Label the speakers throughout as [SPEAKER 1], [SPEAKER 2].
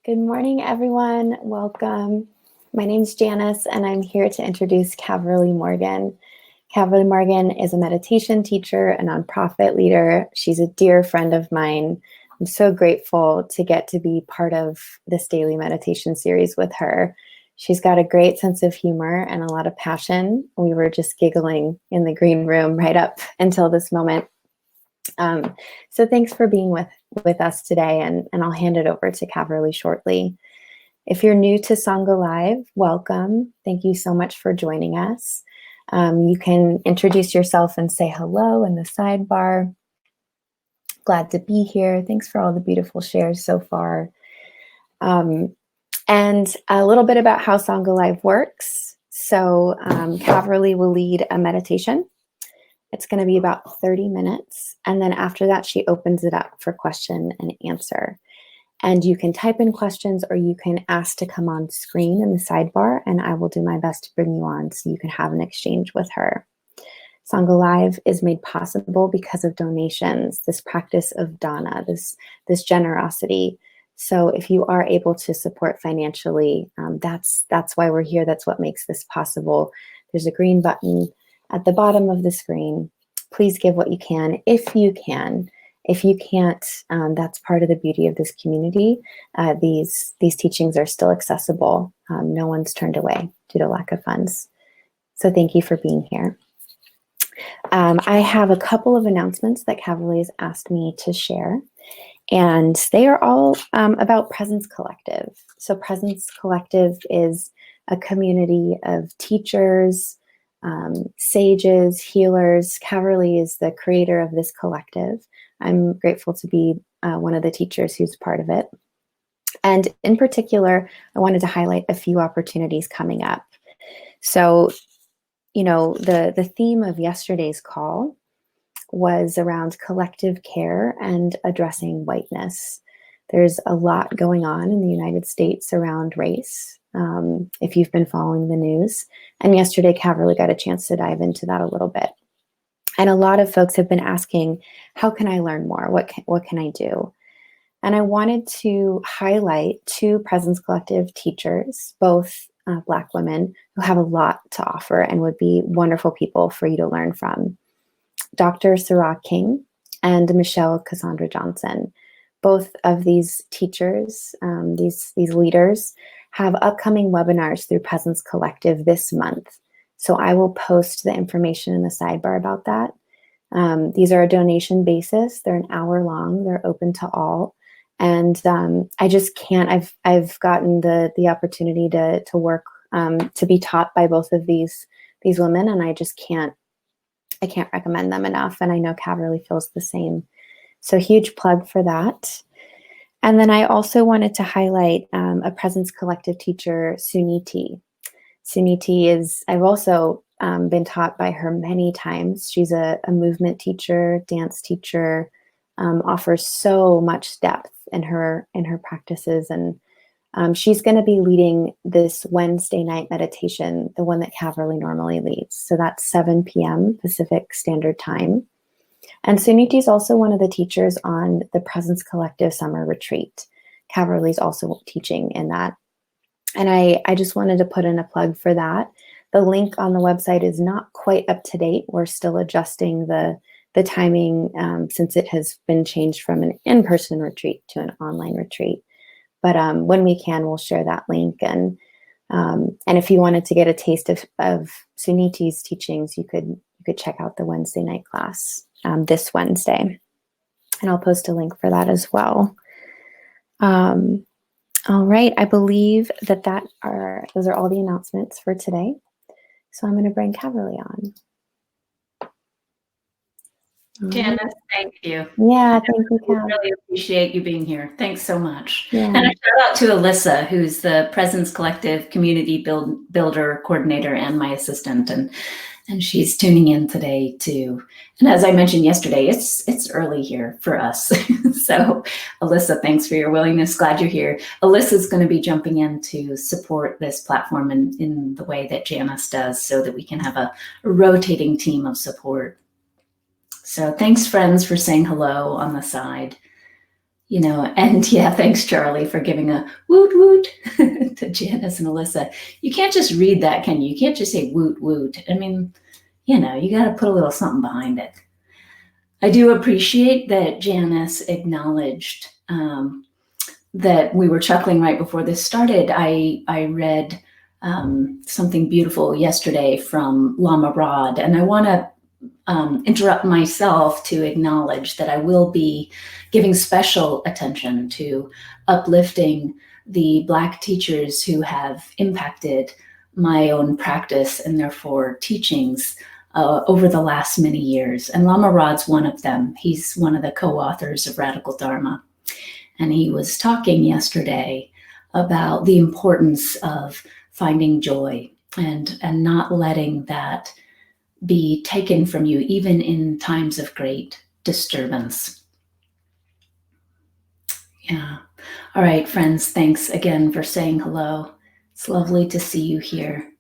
[SPEAKER 1] Good morning, everyone. Welcome. My name is Janice, and I'm here to introduce Caverly Morgan. Caverly Morgan is a meditation teacher, a nonprofit leader. She's a dear friend of mine. I'm so grateful to get to be part of this daily meditation series with her. She's got a great sense of humor and a lot of passion. We were just giggling in the green room right up until this moment. So thanks for being with us today, and I'll hand it over to Caverly shortly. If you're new to Sangha Live, welcome. Thank you so much for joining us. You can introduce yourself and say hello in the sidebar. Glad to be here. Thanks for all the beautiful shares so far. And a little bit about how Sangha Live works. So Caverly will lead a meditation. It's going to be about 30 minutes. And then after that, she opens it up for question and answer. And you can type in questions or you can ask to come on screen in the sidebar, and I will do my best to bring you on so you can have an exchange with her. Sangha Live is made possible because of donations, this practice of dana, this generosity. So if you are able to support financially, that's why we're here. That's what makes this possible. There's a green button at the bottom of the screen. Please give what you can, if you can. If you can't, that's part of the beauty of this community. These teachings are still accessible. No one's turned away due to lack of funds. So thank you for being here. I have a couple of announcements that Caverly has asked me to share, and they are all about Presence Collective. So Presence Collective is a community of teachers, sages, healers. Caverly is the creator of this collective. I'm grateful to be one of the teachers who's part of it. And in particular, I wanted to highlight a few opportunities coming up. So, you know, the theme of yesterday's call was around collective care and addressing whiteness. There's a lot going on in the United States around race. If you've been following the news. And yesterday, Caverly got a chance to dive into that a little bit. And a lot of folks have been asking, how can I learn more? What can I do? And I wanted to highlight two Presence Collective teachers, both Black women, who have a lot to offer and would be wonderful people for you to learn from. Dr. Sarah King and Michelle Cassandra Johnson. Both of these teachers, these leaders, have upcoming webinars through Presence Collective this month. So I will post the information in the sidebar about that. These are a donation basis. They're an hour long. They're open to all. And I just can't, I've gotten the opportunity to work, to be taught by both of these women, and I can't recommend them enough. And I know Caverly feels the same. So huge plug for that. And then I also wanted to highlight a Presence Collective teacher, Suniti. Suniti is, I've also been taught by her many times. She's a movement teacher, dance teacher, offers so much depth in her practices. And she's going to be leading this Wednesday night meditation, the one that Caverly normally leads. So that's 7 p.m. Pacific Standard Time. And Suniti is also one of the teachers on the Presence Collective Summer Retreat. Caverly is also teaching in that. And I just wanted to put in a plug for that. The link on the website is not quite up to date. We're still adjusting the timing since it has been changed from an in-person retreat to an online retreat. But when we can, we'll share that link. And if you wanted to get a taste of Suniti's teachings, you could check out the Wednesday night class this Wednesday. And I'll post a link for that as well. All right, I believe those are all the announcements for today. So I'm going to bring Caverly on.
[SPEAKER 2] Janice, thank you.
[SPEAKER 1] Yeah, thank you, Cav.
[SPEAKER 2] I really appreciate you being here. Thanks so much. Yeah. And a shout out to Alyssa, who's the Presence Collective Community Builder Coordinator and my assistant. And she's tuning in today too. And as I mentioned yesterday, it's early here for us. So Alyssa, thanks for your willingness. Glad you're here. Alyssa's going to be jumping in to support this platform in the way that Janice does so that we can have a rotating team of support. So thanks, friends, for saying hello on the side. And yeah, thanks, Charlie, for giving a woot woot to Janice and Alyssa. You can't just read that, can you? You can't just say woot woot. I mean, you got to put a little something behind it. I do appreciate that Janice acknowledged that we were chuckling right before this started. I read something beautiful yesterday from Lama Rod, and I want to interrupt myself to acknowledge that I will be giving special attention to uplifting the Black teachers who have impacted my own practice and therefore teachings over the last many years. And Lama Rod's one of them. He's one of the co-authors of Radical Dharma. And he was talking yesterday about the importance of finding joy and not letting that be taken from you, even in times of great disturbance. Yeah. All right, friends, thanks again for saying hello. It's lovely to see you here.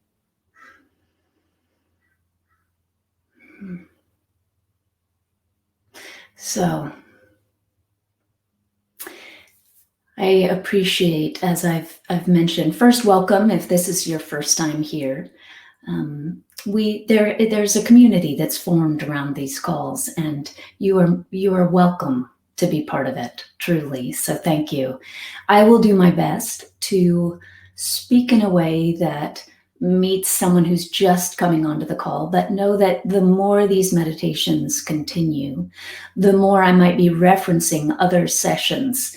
[SPEAKER 2] So I appreciate, as I've mentioned, first, welcome if this is your first time here. There's a community that's formed around these calls, and you are welcome to be part of it, truly. So thank you. I will do my best to speak in a way that meets someone who's just coming onto the call, but know that the more these meditations continue, the more I might be referencing other sessions,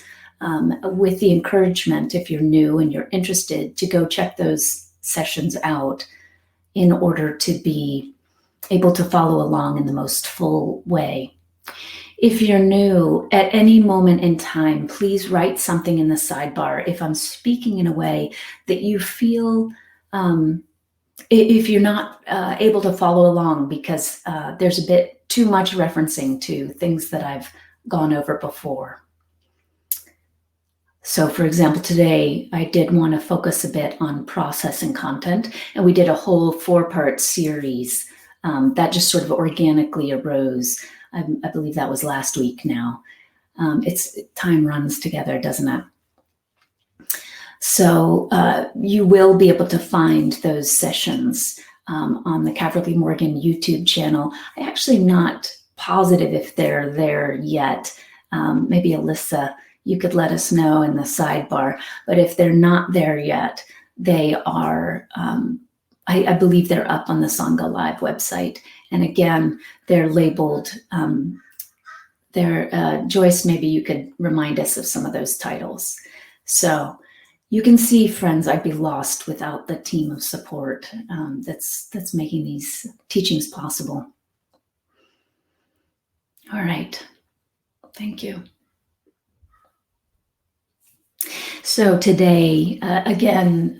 [SPEAKER 2] with the encouragement, if you're new and you're interested, to go check those sessions out in order to be able to follow along in the most full way. If you're new, at any moment in time, please write something in the sidebar if I'm speaking in a way that you feel, if you're not able to follow along, because there's a bit too much referencing to things that I've gone over before. So for example, today I did want to focus a bit on process and content, and we did a whole 4-part series that just sort of organically arose. I believe that was last week now. Time runs together, doesn't it? So you will be able to find those sessions on the Caverly Morgan YouTube channel. I'm actually not positive if they're there yet. Maybe Alyssa, you could let us know in the sidebar. But if they're not there yet, they are, I believe they're up on the Sangha Live website. And again, they're labeled, Joyce, maybe you could remind us of some of those titles. So you can see, friends, I'd be lost without the team of support that's making these teachings possible. All right, thank you. So today, again,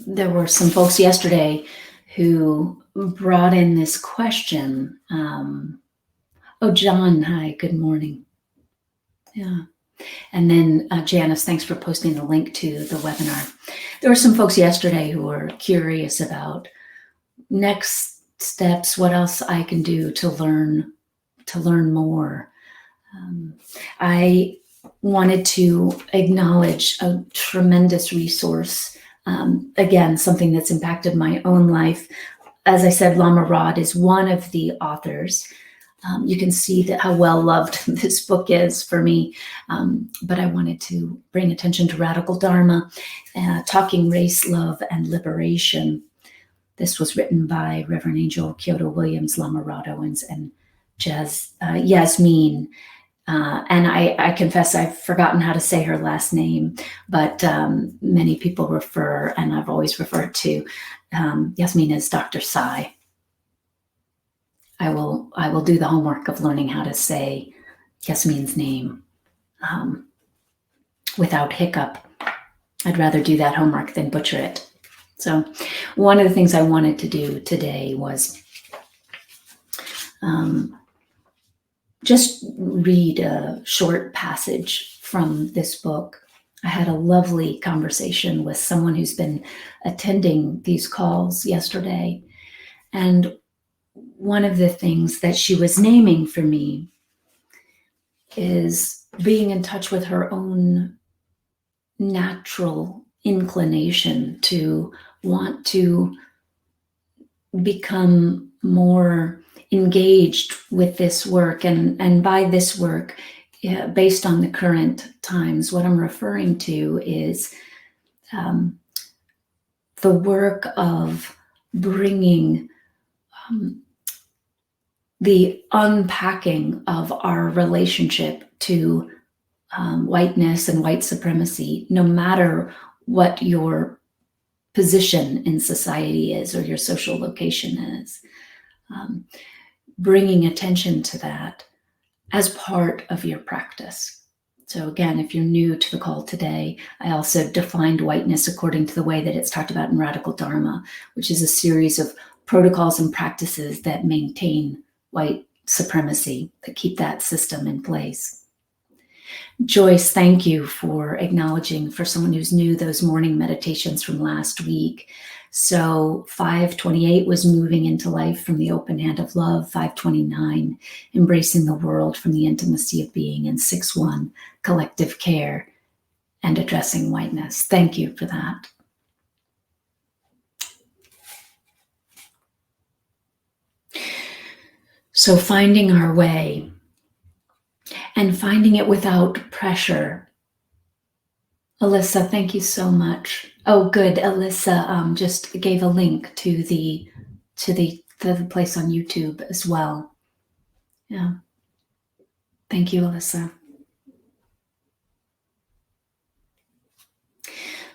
[SPEAKER 2] there were some folks yesterday who brought in this question. Oh, John, hi, good morning. Yeah. And then Janice, thanks for posting the link to the webinar. There were some folks yesterday who were curious about next steps, what else I can do to learn more. I wanted to acknowledge a tremendous resource. Again, something that's impacted my own life. As I said, Lama Rod is one of the authors. You can see that how well loved this book is for me. But I wanted to bring attention to Radical Dharma, Talking Race, Love, and Liberation. This was written by Reverend Angel Kyoto Williams, Lama Rod Owens, and Yasmin. And I confess I've forgotten how to say her last name, but many people refer, and I've always referred to Yasmin as Dr. Sai. I will do the homework of learning how to say Yasmin's name without hiccup. I'd rather do that homework than butcher it. So one of the things I wanted to do today was just read a short passage from this book. I had a lovely conversation with someone who's been attending these calls yesterday. And one of the things that she was naming for me is being in touch with her own natural inclination to want to become more engaged with this work. And by this work, based on the current times, what I'm referring to is the work of bringing the unpacking of our relationship to whiteness and white supremacy, no matter what your position in society is or your social location is. Bringing attention to that as part of your practice. So again, if you're new to the call today, I also defined whiteness according to the way that it's talked about in Radical Dharma, which is a series of protocols and practices that maintain white supremacy, that keep that system in place. Joyce, thank you for acknowledging, for someone who's new, those morning meditations from last week. So 528 was moving into life from the open hand of love, 529, embracing the world from the intimacy of being, and 61, collective care and addressing whiteness. Thank you for that. So finding our way and finding it without pressure. Alyssa, thank you so much. Oh, good. Alyssa just gave a link to the place on YouTube as well. Yeah. Thank you, Alyssa.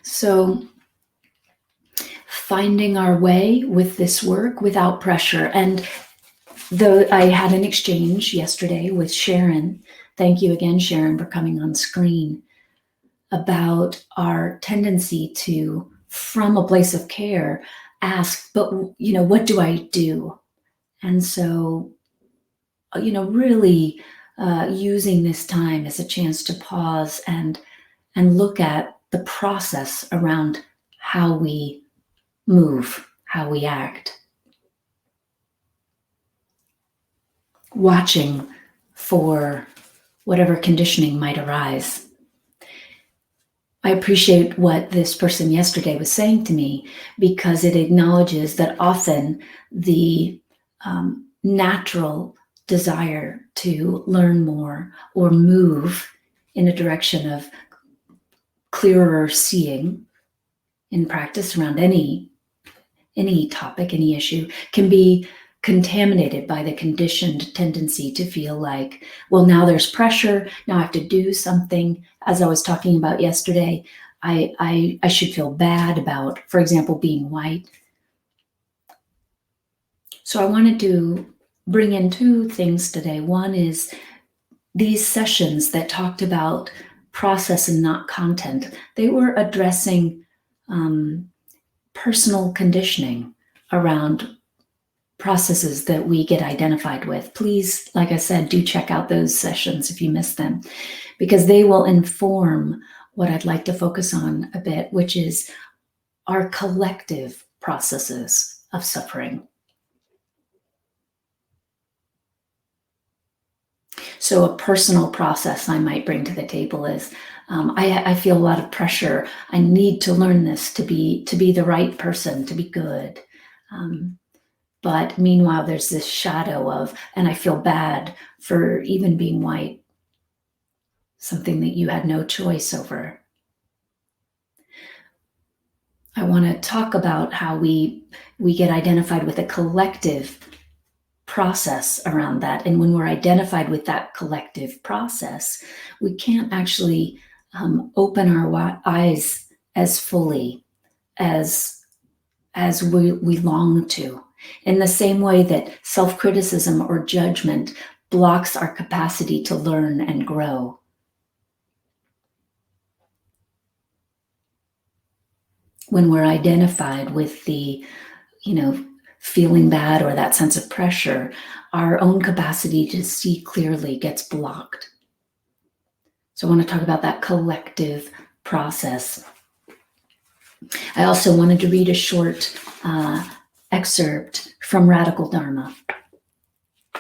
[SPEAKER 2] So finding our way with this work without pressure. And though I had an exchange yesterday with Sharon, thank you again, Sharon, for coming on screen, about our tendency to, from a place of care, ask, but, what do I do? And so, really using this time as a chance to pause and look at the process around how we move, how we act. Watching for whatever conditioning might arise. I appreciate what this person yesterday was saying to me, because it acknowledges that often the natural desire to learn more or move in a direction of clearer seeing in practice around any topic, any issue, can be contaminated by the conditioned tendency to feel like, well, now there's pressure, now I have to do something. As I was talking about yesterday, I should feel bad about, for example, being white. So I wanted to bring in two things today. One is these sessions that talked about process and not content. They were addressing personal conditioning around processes that we get identified with. Please, like I said, do check out those sessions if you missed them, because they will inform what I'd like to focus on a bit, which is our collective processes of suffering. So a personal process I might bring to the table is, I feel a lot of pressure. I need to learn this to be the right person, to be good. But meanwhile, there's this shadow of, and I feel bad for even being white, something that you had no choice over. I want to talk about how we get identified with a collective process around that. And when we're identified with that collective process, we can't actually open our eyes as fully as we long to. In the same way that self-criticism or judgment blocks our capacity to learn and grow. When we're identified with the, feeling bad or that sense of pressure, our own capacity to see clearly gets blocked. So I want to talk about that collective process. I also wanted to read a short excerpt from Radical Dharma.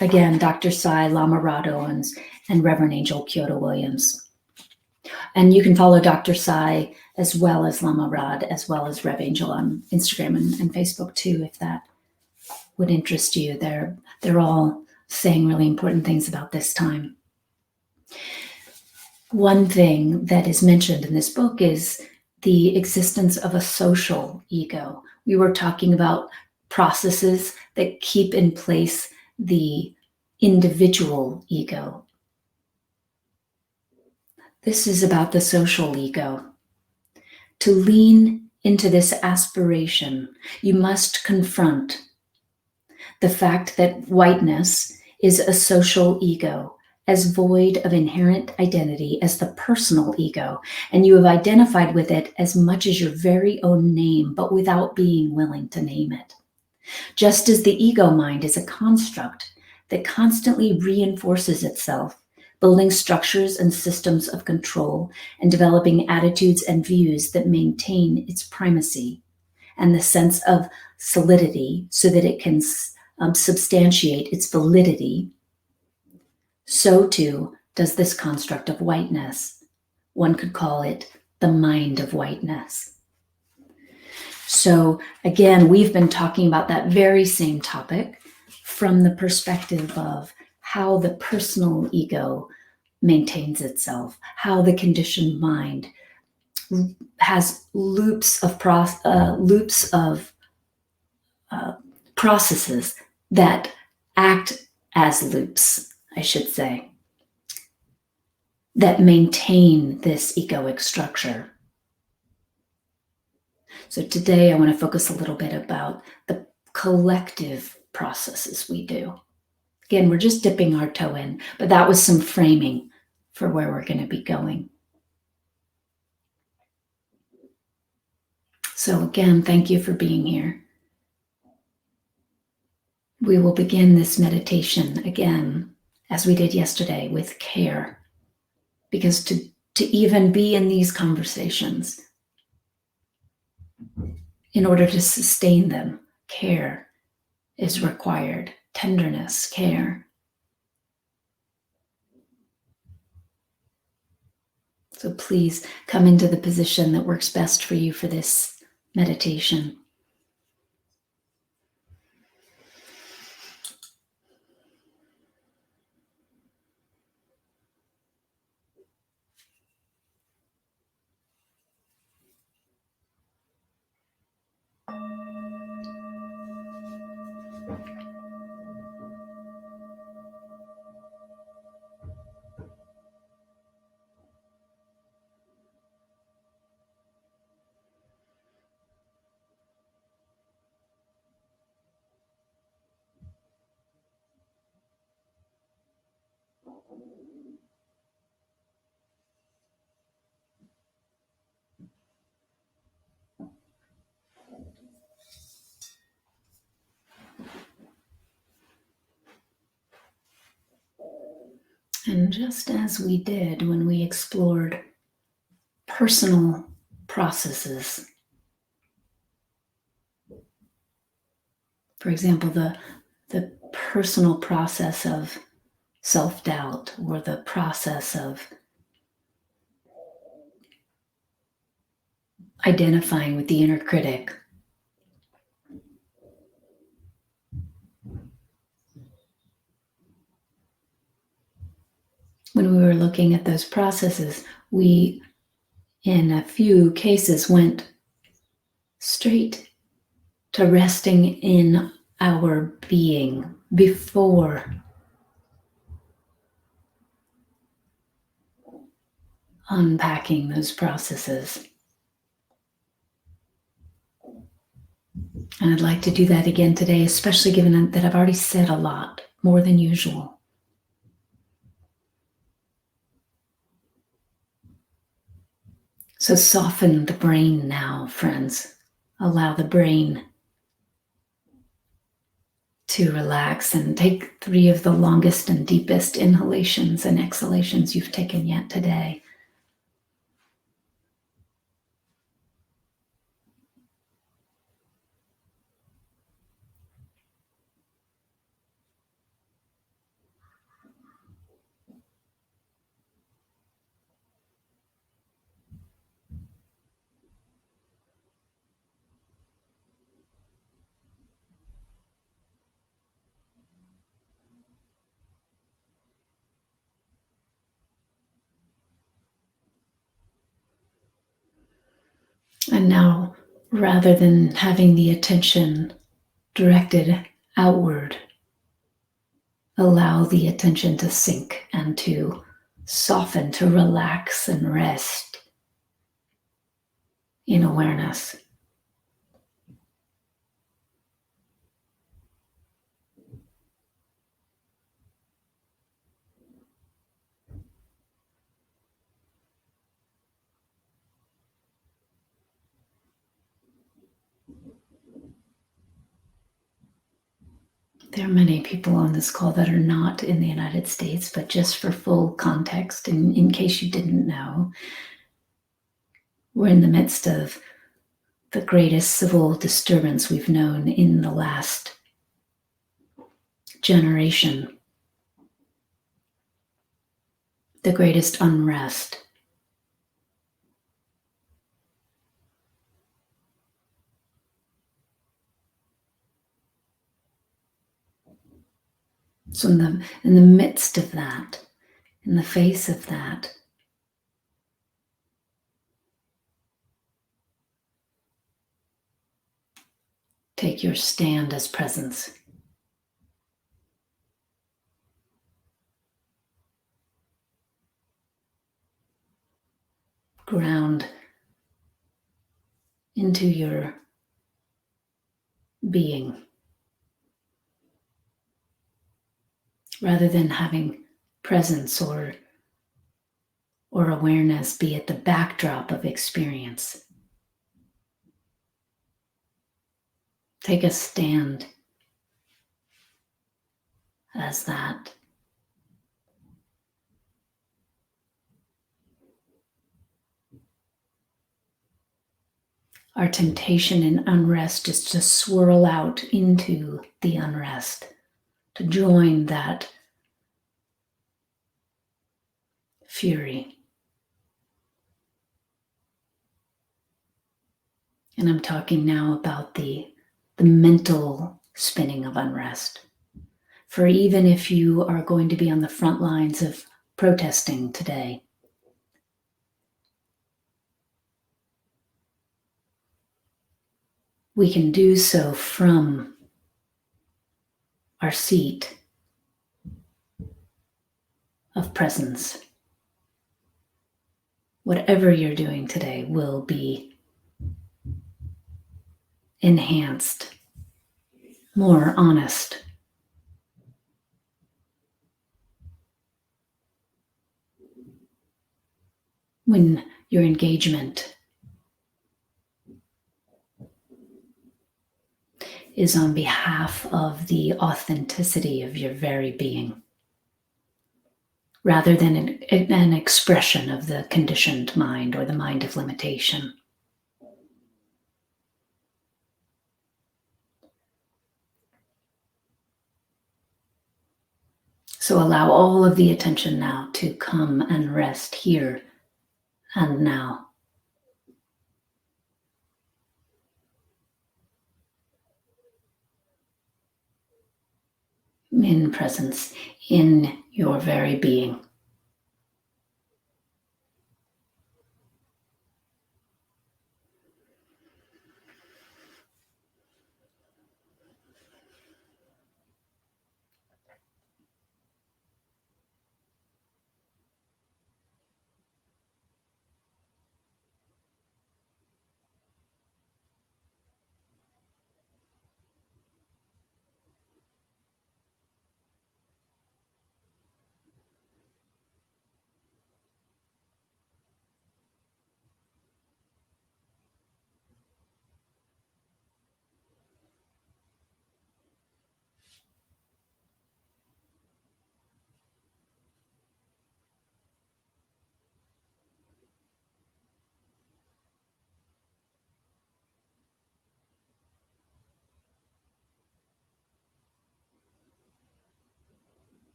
[SPEAKER 2] Again, Dr. Sai, Lama Rod Owens, and Reverend Angel Kyoto Williams. And you can follow Dr. Sai as well as Lama Rod, as well as Rev Angel on Instagram and Facebook too, if that would interest you. They're all saying really important things about this time. One thing that is mentioned in this book is the existence of a social ego. We were talking about processes that keep in place the individual ego. This is about the social ego. To lean into this aspiration, you must confront the fact that whiteness is a social ego, as void of inherent identity as the personal ego, and you have identified with it as much as your very own name, but without being willing to name it. Just as the ego mind is a construct that constantly reinforces itself, building structures and systems of control and developing attitudes and views that maintain its primacy and the sense of solidity so that it can substantiate its validity, so too does this construct of whiteness. One could call it the mind of whiteness. So again, we've been talking about that very same topic from the perspective of how the personal ego maintains itself, how the conditioned mind has loops of processes that act as loops, I should say, that maintain this egoic structure. So today I want to focus a little bit about the collective processes we do. Again, we're just dipping our toe in, but that was some framing for where we're going to be going. So again, thank you for being here. We will begin this meditation again, as we did yesterday, with care. Because to even be in these conversations, in order to sustain them, care is required. Tenderness, care. So please come into the position that works best for you for this meditation. And just as we did when we explored personal processes, for example, the personal process of self-doubt or the process of identifying with the inner critic. When we were looking at those processes, we, in a few cases, went straight to resting in our being before unpacking those processes. And I'd like to do that again today, especially given that I've already said a lot, more than usual. So soften the brain now, friends. Allow the brain to relax and take 3 of the longest and deepest inhalations and exhalations you've taken yet today. And now, rather than having the attention directed outward, allow the attention to sink and to soften, to relax and rest in awareness. There are many people on this call that are not in the United States, but just for full context, in case you didn't know, we're in the midst of the greatest civil disturbance we've known in the last generation, the greatest unrest. So in the midst of that, in the face of that, take your stand as presence. Ground into your being, rather than having presence or awareness be at the backdrop of experience. Take a stand as that. Our temptation in unrest is to swirl out into the unrest, to join that fury. And I'm talking now about the mental spinning of unrest. For even if you are going to be on the front lines of protesting today, we can do so from our seat of presence. Whatever you're doing today will be enhanced, more honest. When your engagement is on behalf of the authenticity of your very being, rather than an expression of the conditioned mind or the mind of limitation. So allow all of the attention now to come and rest here and now. In presence, in your very being.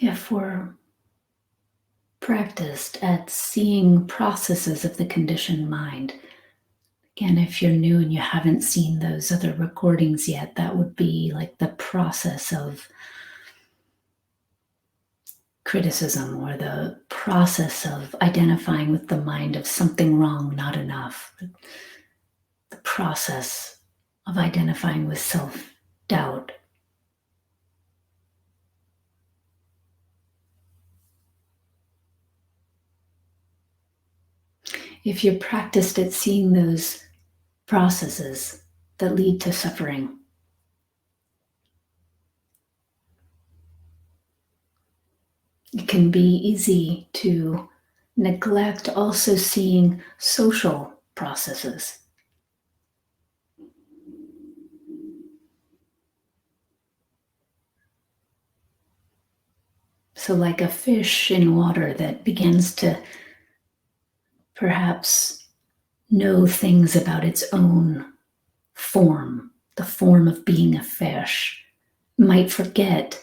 [SPEAKER 2] If we're practiced at seeing processes of the conditioned mind, again, if you're new and you haven't seen those other recordings yet, that would be like the process of criticism, or the process of identifying with the mind of something wrong, not enough. The process of identifying with self-doubt. If you're practiced at seeing those processes that lead to suffering, it can be easy to neglect also seeing social processes. So like a fish in water that begins to perhaps know things about its own form, the form of being a fish, might forget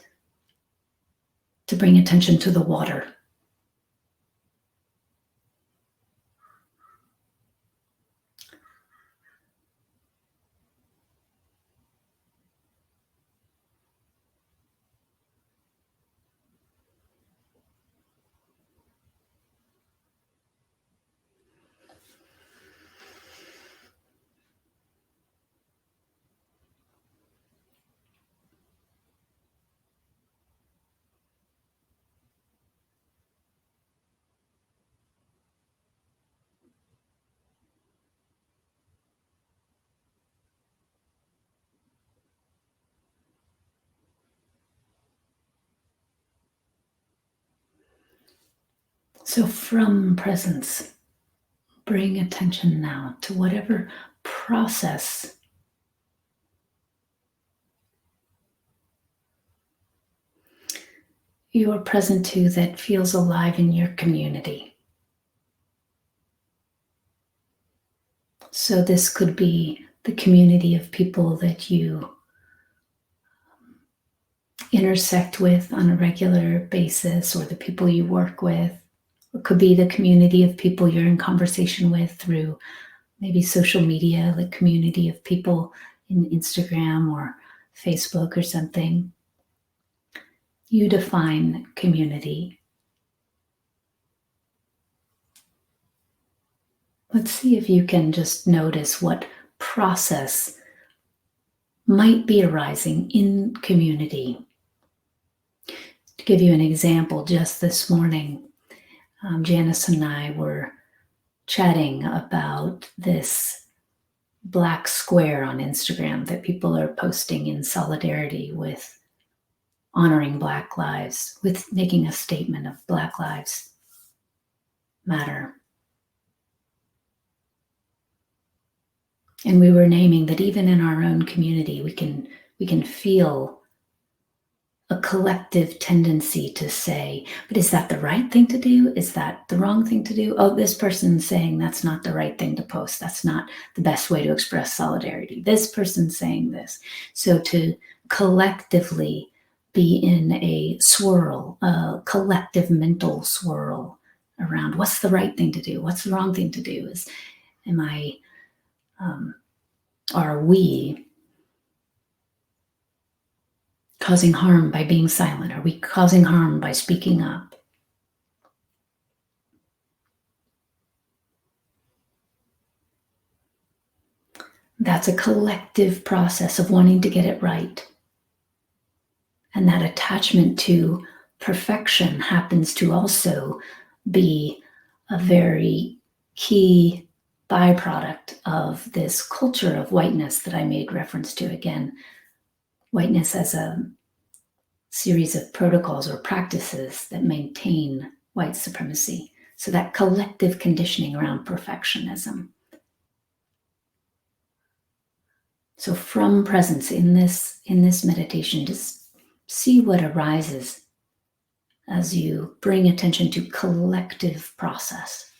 [SPEAKER 2] to bring attention to the water. So from presence, bring attention now to whatever process you are present to that feels alive in your community. So this could be the community of people that you intersect with on a regular basis, or the people you work with. It could be the community of people you're in conversation with through maybe social media, like community of people in Instagram or Facebook or something. You define community. Let's see if you can just notice what process might be arising in community. To give you an example, just this morning, Janice and I were chatting about this black square on Instagram that people are posting in solidarity with honoring Black lives, with making a statement of Black lives matter. And we were naming that even in our own community, we can feel a collective tendency to say, but is that the right thing to do? Is that the wrong thing to do? Oh, this person's saying that's not the right thing to post. That's not the best way to express solidarity. This person's saying this. So to collectively be in a swirl, a collective mental swirl around what's the right thing to do? What's the wrong thing to do? Are we causing harm by being silent? Are we causing harm by speaking up? That's a collective process of wanting to get it right. And that attachment to perfection happens to also be a very key byproduct of this culture of whiteness that I made reference to again. Whiteness as a series of protocols or practices that maintain white supremacy. So that collective conditioning around perfectionism. So from presence in this meditation, just see what arises as you bring attention to collective process.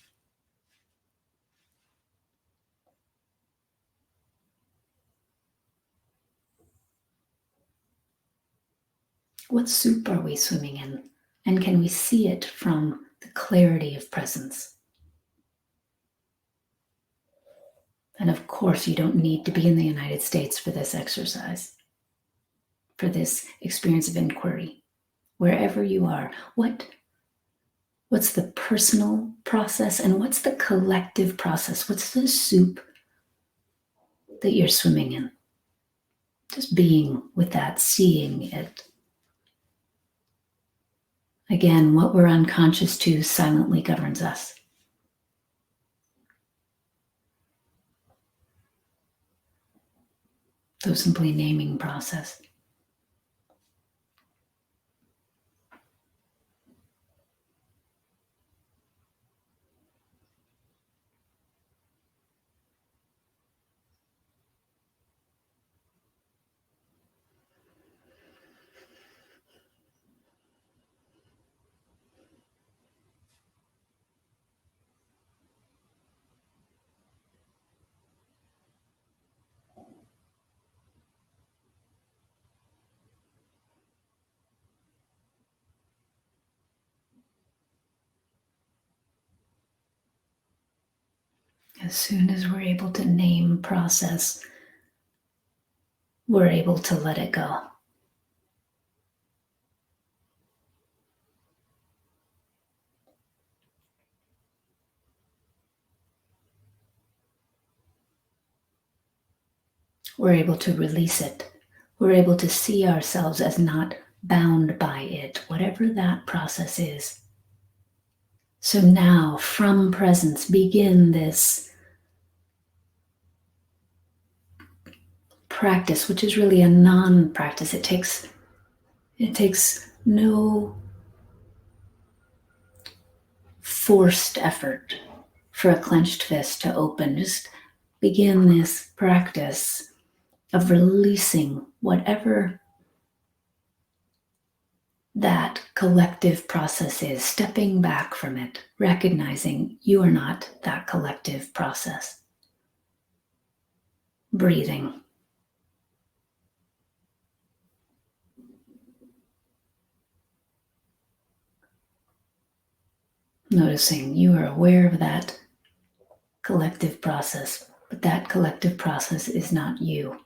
[SPEAKER 2] What soup are we swimming in? And can we see it from the clarity of presence? And of course, you don't need to be in the United States for this exercise, for this experience of inquiry. Wherever you are, what's the personal process and what's the collective process? What's the soup that you're swimming in? Just being with that, seeing it. Again, what we're unconscious to silently governs us. So simply naming process. As soon as we're able to name process, we're able to let it go. We're able to release it. We're able to see ourselves as not bound by it, whatever that process is. So now, from presence, begin this practice, which is really a non-practice. It takes no forced effort for a clenched fist to open. Just begin this practice of releasing whatever that collective process is, stepping back from it, recognizing you are not that collective process. Breathing. Noticing you are aware of that collective process, but that collective process is not you.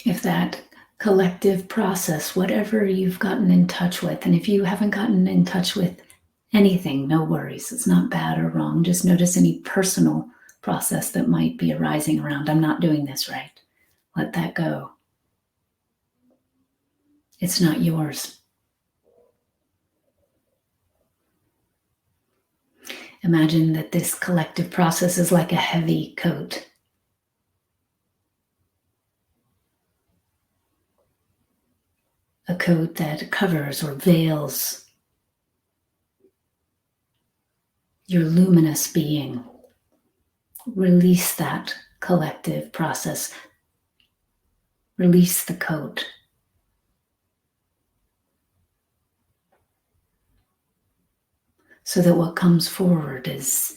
[SPEAKER 2] If that collective process, whatever you've gotten in touch with, and if you haven't gotten in touch with anything, no worries. It's not bad or wrong. Just notice any personal process that might be arising around, I'm not doing this right. Let that go. It's not yours. Imagine that this collective process is like a heavy coat. A coat that covers or veils your luminous being. Release that collective process. Release the coat. So that what comes forward is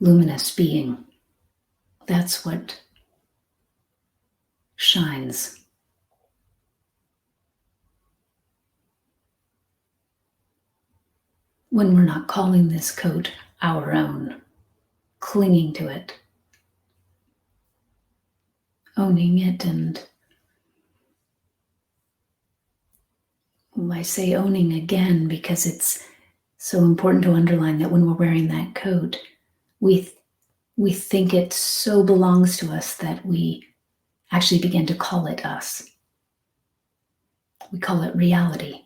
[SPEAKER 2] luminous being, That's what shines. When we're not calling this coat our own, clinging to it, owning it. And I say owning again because it's so important to underline that when we're wearing that coat, we think it so belongs to us that we actually begin to call it us. We call it reality.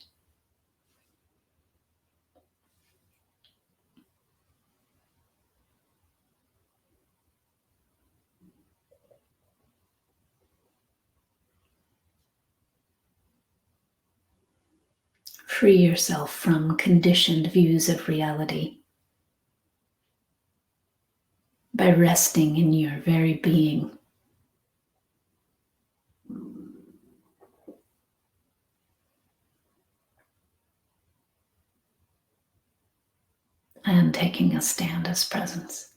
[SPEAKER 2] Free yourself from conditioned views of reality by resting in your very being. And taking a stand as presence.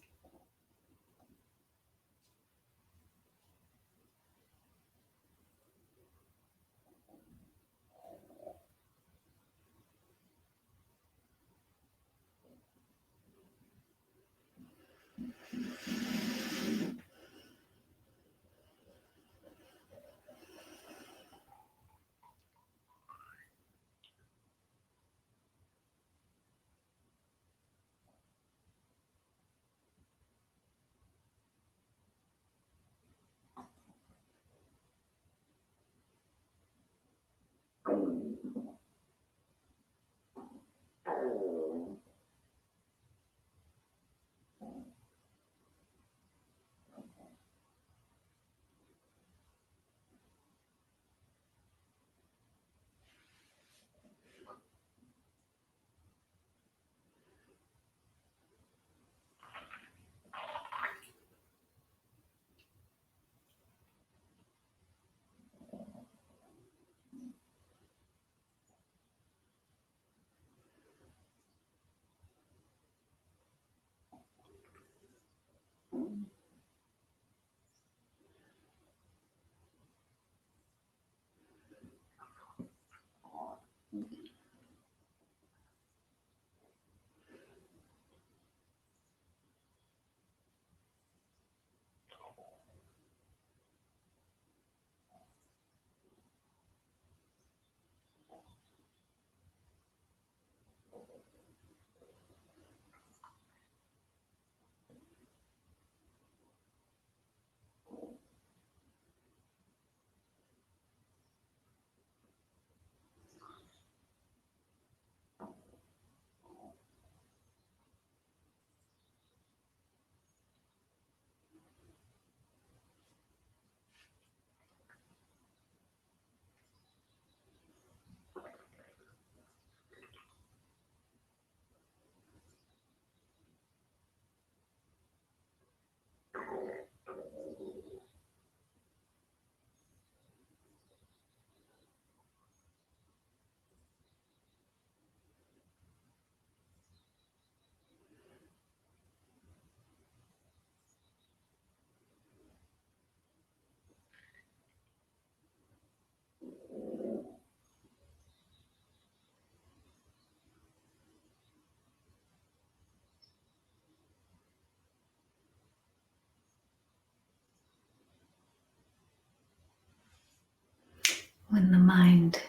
[SPEAKER 2] When the mind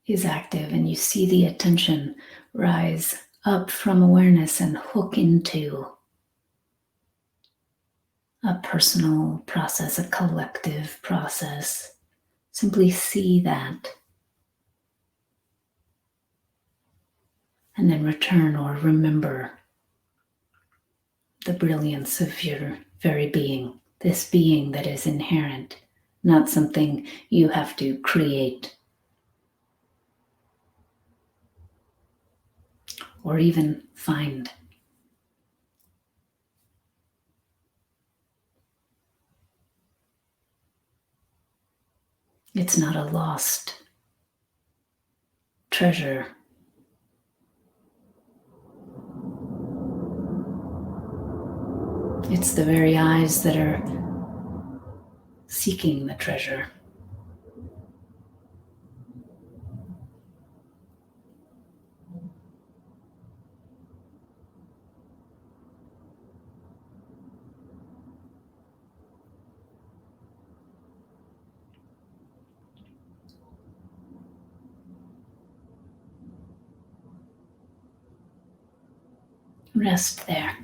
[SPEAKER 2] is active and you see the attention rise up from awareness and hook into a personal process, a collective process, simply see that and then return or remember the brilliance of your very being, this being that is inherent, not something you have to create or even find. It's not a lost treasure. It's the very eyes that are seeking the treasure. Rest there.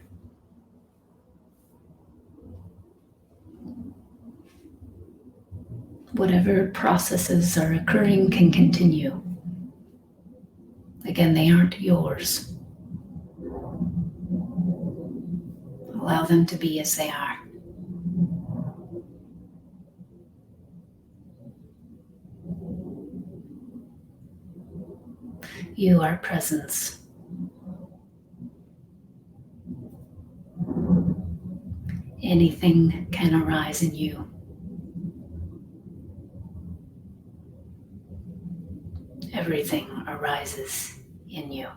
[SPEAKER 2] Whatever processes are occurring can continue. Again, they aren't yours. Allow them to be as they are. You are presence. Anything can arise in you. Everything arises in you.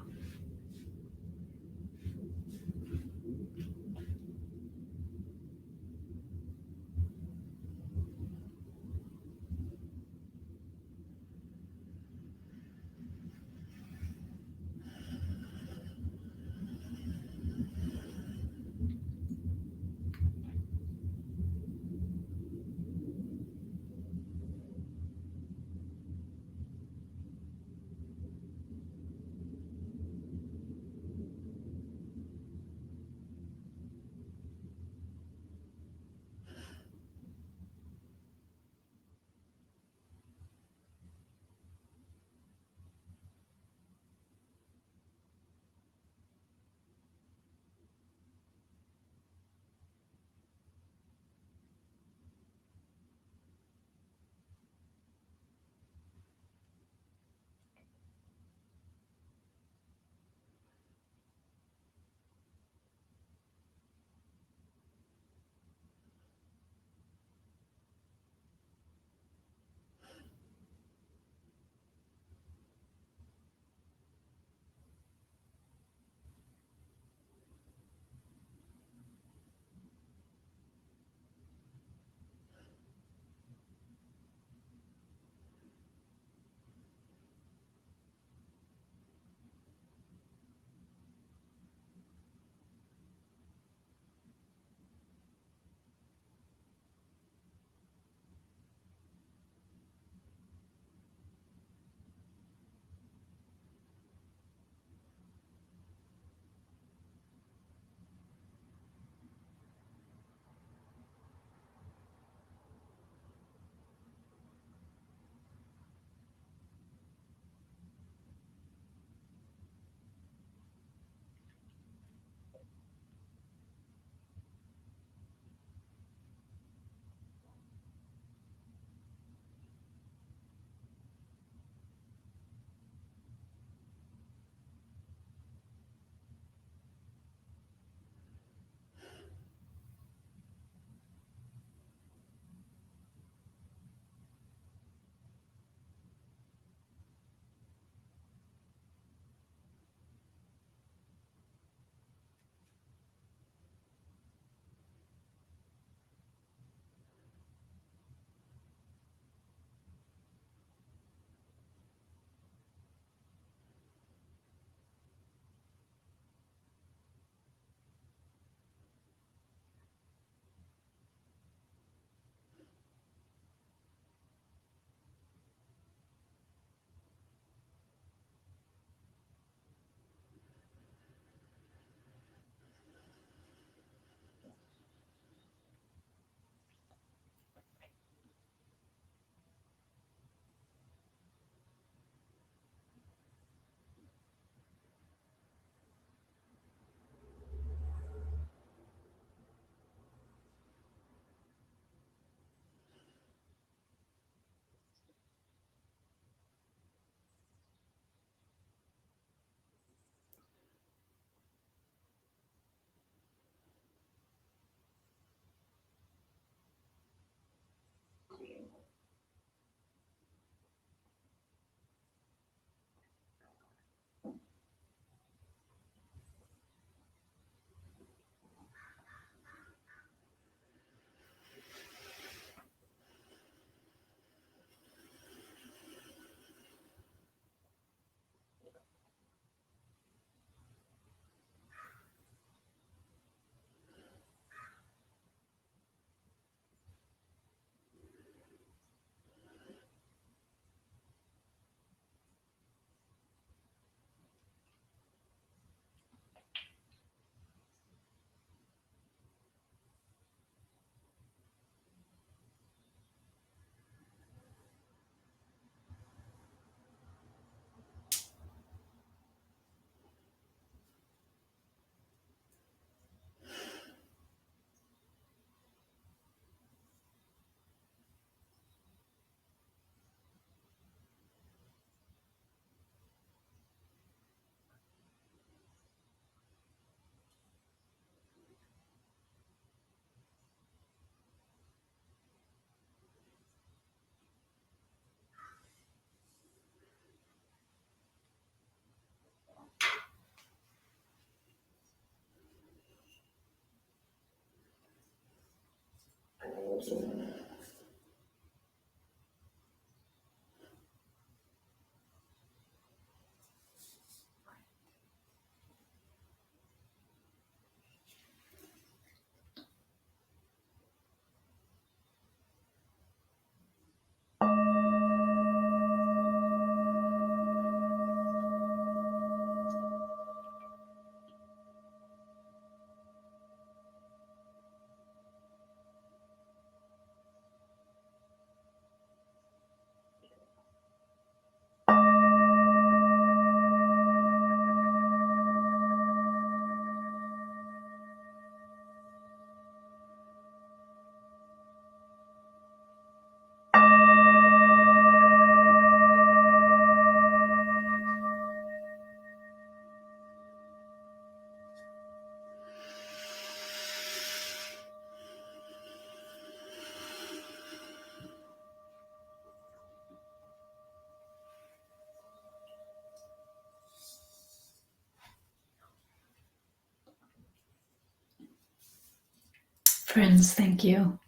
[SPEAKER 2] Friends, thank you.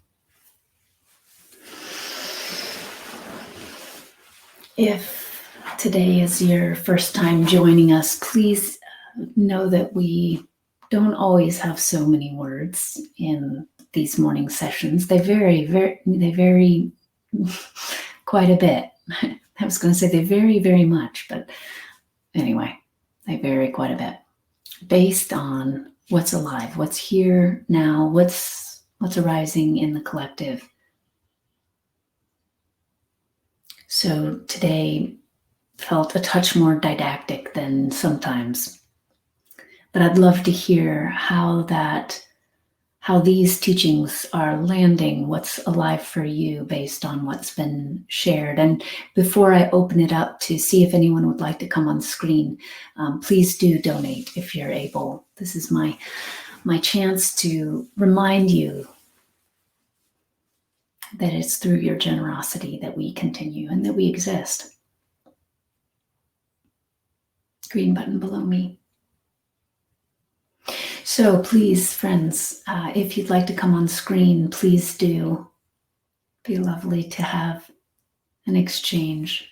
[SPEAKER 2] If today is your first time joining us, please know that we don't always have so many words in these morning sessions. They vary quite a bit. I was going to say they vary very much, but anyway, they vary quite a bit based on what's alive, what's here now, what's arising in the collective. So today felt a touch more didactic than sometimes, but I'd love to hear how these teachings are landing, what's alive for you based on what's been shared. And before I open it up to see if anyone would like to come on screen, please do donate if you're able. This is my chance to remind you that it's through your generosity that we continue and that we exist. Green button below me. So please, friends, if you'd like to come on screen, please do. Be lovely to have an exchange.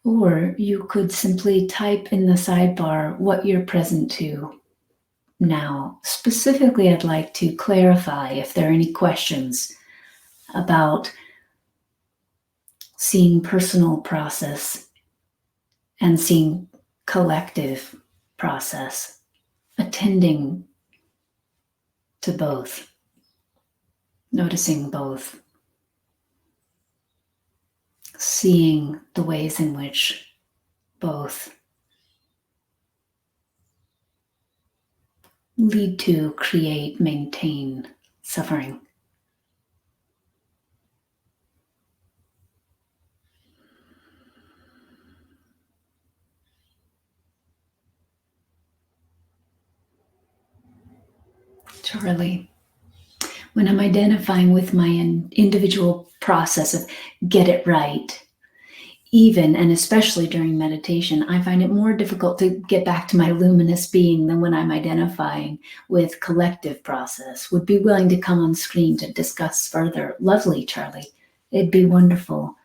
[SPEAKER 2] Or you could simply type in the sidebar what you're present to now. Specifically, I'd like to clarify if there are any questions about seeing personal process and seeing collective process, attending to both, noticing both, seeing the ways in which both lead to, create, maintain suffering. Charlie, when I'm identifying with my individual process of get it right, even and especially during meditation, I find it more difficult to get back to my luminous being than when I'm identifying with collective process. Would be willing to come on screen to discuss further. Lovely, Charlie. It'd be wonderful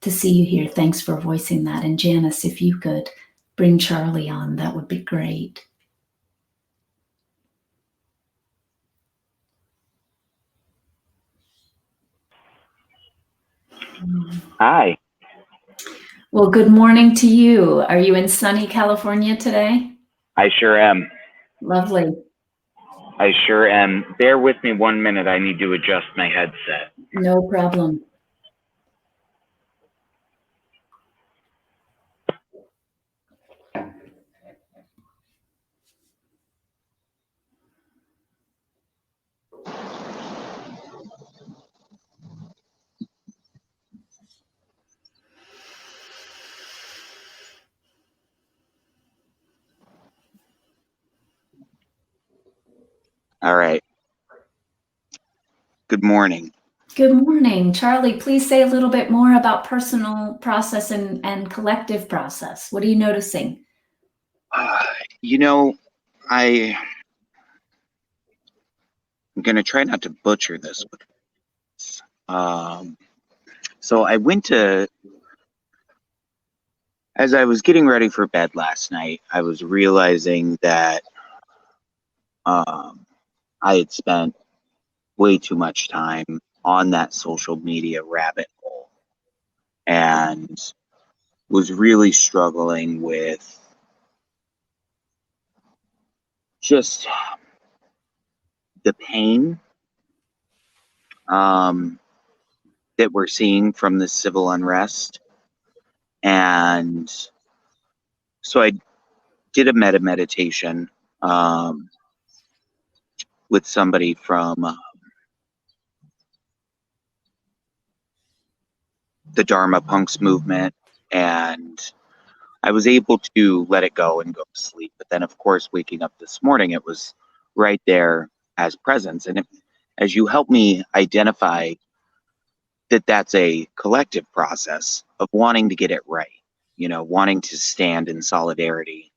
[SPEAKER 2] to see you here. Thanks for voicing that. And Janice, if you could bring Charlie on, that would be great.
[SPEAKER 3] Hi.
[SPEAKER 2] Well, good morning to you. Are you in sunny California today?
[SPEAKER 3] I sure am.
[SPEAKER 2] Lovely.
[SPEAKER 3] I sure am. Bear with me 1 minute. I need to adjust my headset.
[SPEAKER 2] No problem.
[SPEAKER 3] All right. Good morning.
[SPEAKER 2] Good morning. Charlie, please say a little bit more about personal process and collective process. What are you noticing?
[SPEAKER 3] You know, I
[SPEAKER 4] I'm going to try not to butcher this. So I went to, as I was getting ready for bed last night, I was realizing that I had spent way too much time on that social media rabbit hole and was really struggling with just the pain that we're seeing from the civil unrest. And so I did a meditation with somebody from the Dharma Punks movement, and I was able to let it go and go to sleep. But then, of course, waking up this morning, it was right there as presence. And as you help me identify that that's a collective process of wanting to get it right, wanting to stand in solidarity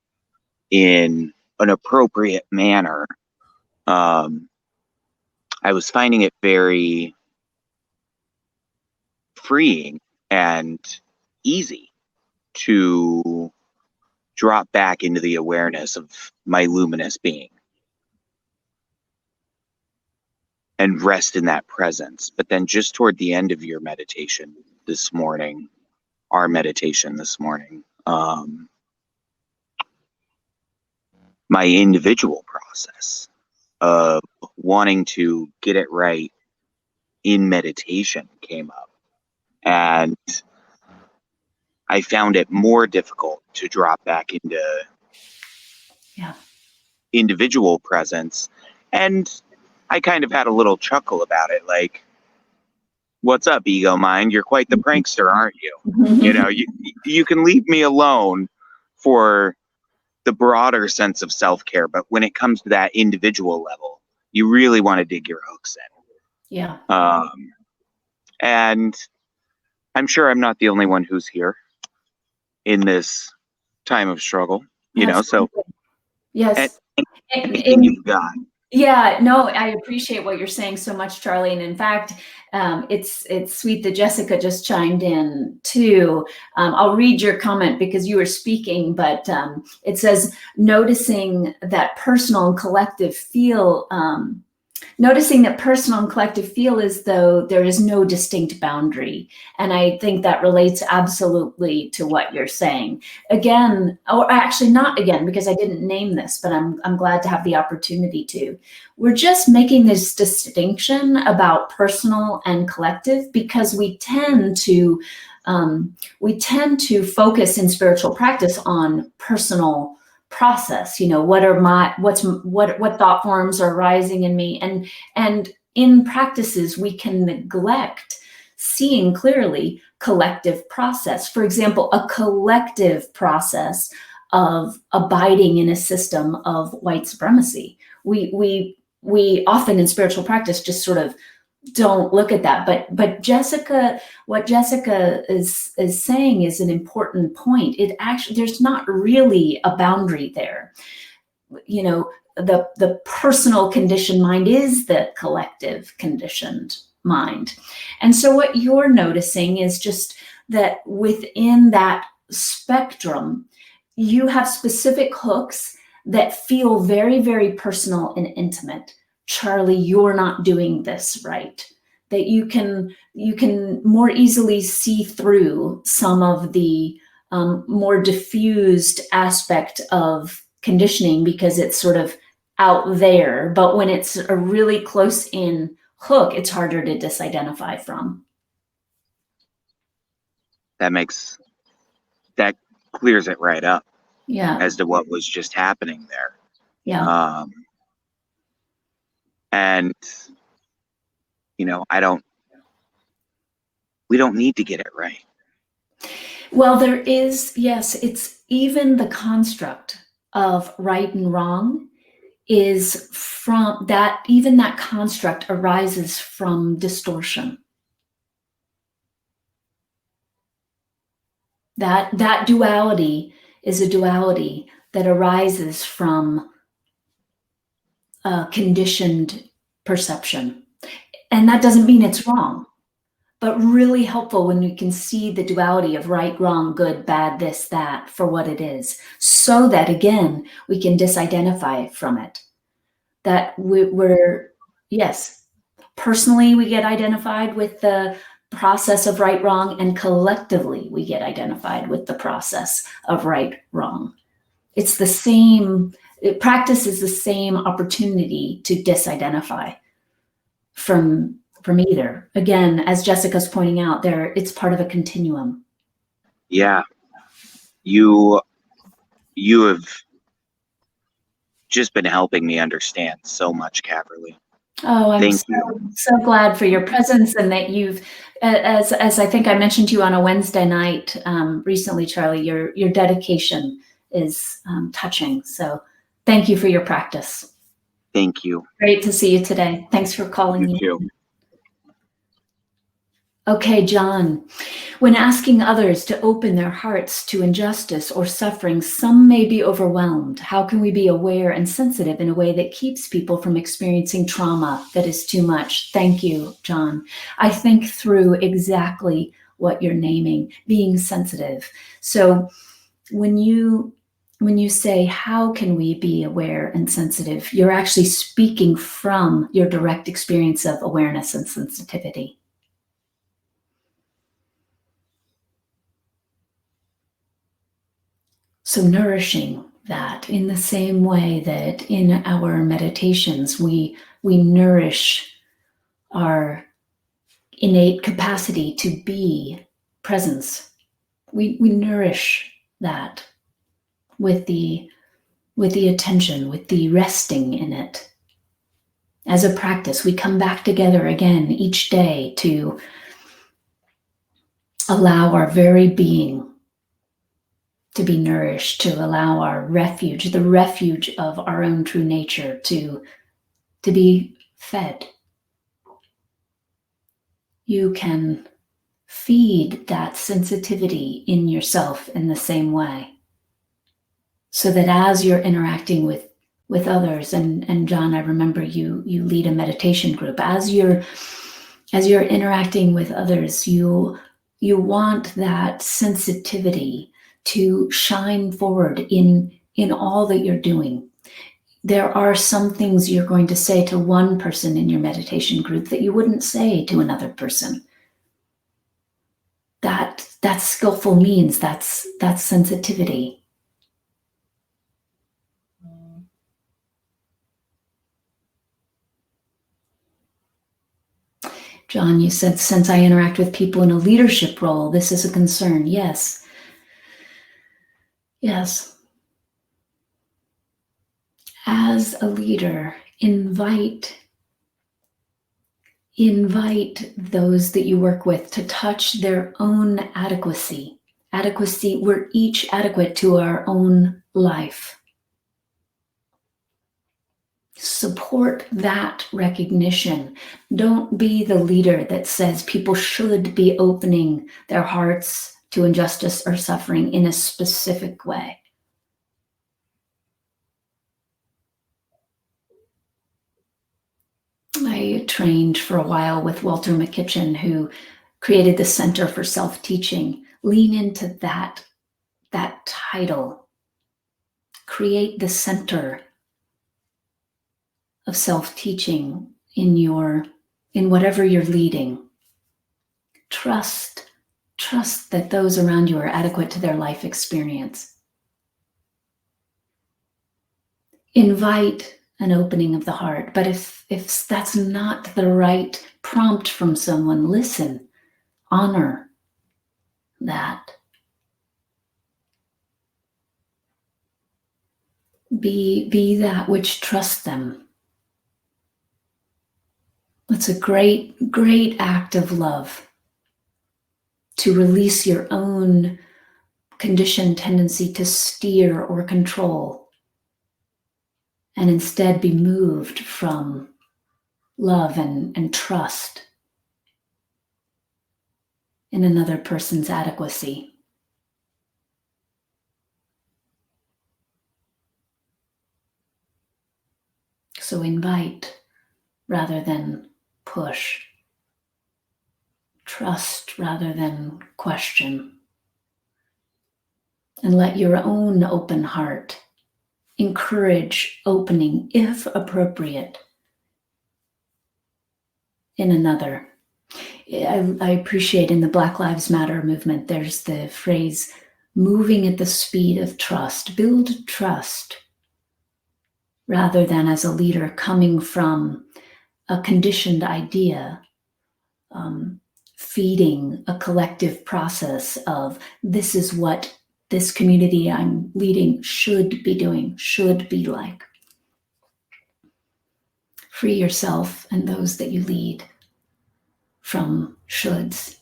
[SPEAKER 4] in an appropriate manner, I was finding it very freeing and easy to drop back into the awareness of my luminous being and rest in that presence. But then just toward the end of your meditation this morning, our meditation this morning, my individual process of wanting to get it right in meditation came up. And I found it more difficult to drop back into individual presence. And I kind of had a little chuckle about it, like, what's up, ego mind? You're quite the prankster, aren't you? You can leave me alone for the broader sense of self-care, but when it comes to that individual level, you really want to dig your hooks in.
[SPEAKER 2] Yeah.
[SPEAKER 4] And I'm sure I'm not the only one who's here in this time of struggle, so
[SPEAKER 2] yes.
[SPEAKER 4] anything you've got.
[SPEAKER 2] Yeah, no, I appreciate what you're saying so much, Charlie. And in fact, it's sweet that Jessica just chimed in too. I'll read your comment because you were speaking, but it says, noticing that personal and collective feel as though there is no distinct boundary. And I think that relates absolutely to what you're saying. Again, or actually not again, because I didn't name this, but I'm glad to have the opportunity to. We're just making this distinction about personal and collective because we tend to focus in spiritual practice on personal process. What thought forms are rising in me, and in practices we can neglect seeing clearly collective process. For example, a collective process of abiding in a system of white supremacy. We often in spiritual practice just sort of don't look at that. But Jessica, what Jessica is saying is an important point. It actually, there's not really a boundary there. The personal conditioned mind is the collective conditioned mind. And so what you're noticing is just that within that spectrum, you have specific hooks that feel very, very personal and intimate. Charlie, you're not doing this right. That you can more easily see through some of the more diffused aspect of conditioning because it's sort of out there. But when it's a really close in hook, it's harder to disidentify from.
[SPEAKER 4] That clears it right up.
[SPEAKER 2] Yeah.
[SPEAKER 4] As to what was just happening there.
[SPEAKER 2] Yeah.
[SPEAKER 4] And we don't need to get it right.
[SPEAKER 2] Well, there is, yes, it's even the construct of right and wrong is from that, even that construct arises from distortion. That duality is a duality that arises from conditioned perception. And that doesn't mean it's wrong, but really helpful when we can see the duality of right, wrong, good, bad, this, that for what it is, so that again, we can disidentify from it. That we're, yes, personally, we get identified with the process of right, wrong, and collectively, we get identified with the process of right, wrong. It's the same, practice is the same opportunity to disidentify from either. Again, as Jessica's pointing out, it's part of a continuum.
[SPEAKER 4] Yeah. You have just been helping me understand so much, Caverly.
[SPEAKER 2] Oh, I'm
[SPEAKER 4] Thank you.
[SPEAKER 2] so glad for your presence, and that you've, as I think I mentioned to you on a Wednesday night recently, Charlie, your dedication is touching. So thank you for your practice.
[SPEAKER 4] Thank you.
[SPEAKER 2] Great to see you today. Thanks for calling
[SPEAKER 4] You too.
[SPEAKER 2] Okay, John. When asking others to open their hearts to injustice or suffering, some may be overwhelmed. How can we be aware and sensitive in a way that keeps people from experiencing trauma that is too much? Thank you, John. I think through exactly what you're naming, being sensitive. So when you say, how can we be aware and sensitive, you're actually speaking from your direct experience of awareness and sensitivity. So nourishing that in the same way that in our meditations, we nourish our innate capacity to be presence. We nourish that with the attention, with the resting in it. As a practice, we come back together again each day to allow our very being to be nourished, to allow our refuge, the refuge of our own true nature, to be fed. You can feed that sensitivity in yourself in the same way, so that as you're interacting with others, and John, I remember you lead a meditation group, as you're interacting with others, you want that sensitivity to shine forward in all that you're doing. There are some things you're going to say to one person in your meditation group that you wouldn't say to another person. That's skillful means, that's sensitivity. John, you said, since I interact with people in a leadership role, this is a concern. Yes. Yes. As a leader, invite those that you work with to touch their own adequacy. We're each adequate to our own life. Support that recognition. Don't be the leader that says people should be opening their hearts to injustice or suffering in a specific way. I trained for a while with Walter McKitchen, who created the Center for Self-Teaching. Lean into that title. Create the center of self-teaching in whatever you're leading. Trust that those around you are adequate to their life experience. Invite an opening of the heart, but if that's not the right prompt from someone, listen, honor that. Be that which trusts them. It's a great act of love to release your own conditioned tendency to steer or control, and instead be moved from love and trust in another person's adequacy. So invite rather than push. Trust rather than question. And let your own open heart encourage opening, if appropriate, in another. I appreciate in the Black Lives Matter movement, there's the phrase, moving at the speed of trust. Build trust rather than as a leader coming from a conditioned idea, feeding a collective process of this is what this community I'm leading should be doing, should be like. Free yourself and those that you lead from shoulds.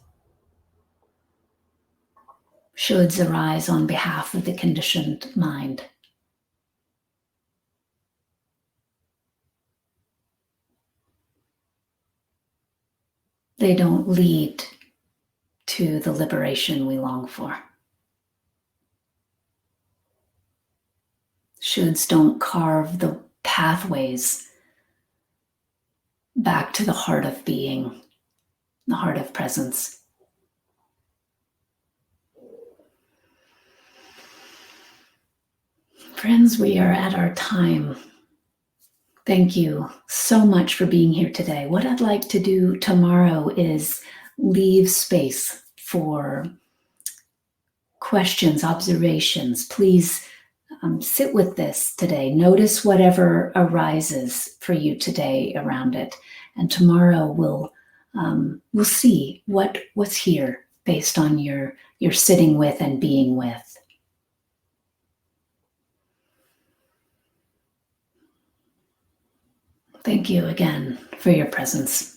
[SPEAKER 2] Shoulds arise on behalf of the conditioned mind. They don't lead to the liberation we long for. Shoulds don't carve the pathways back to the heart of being, the heart of presence. Friends, we are at our time. Thank you so much for being here today. What I'd like to do tomorrow is leave space for questions, observations. Please sit with this today. Notice whatever arises for you today around it. And tomorrow we'll see what's here based on your sitting with and being with. Thank you again for your presence.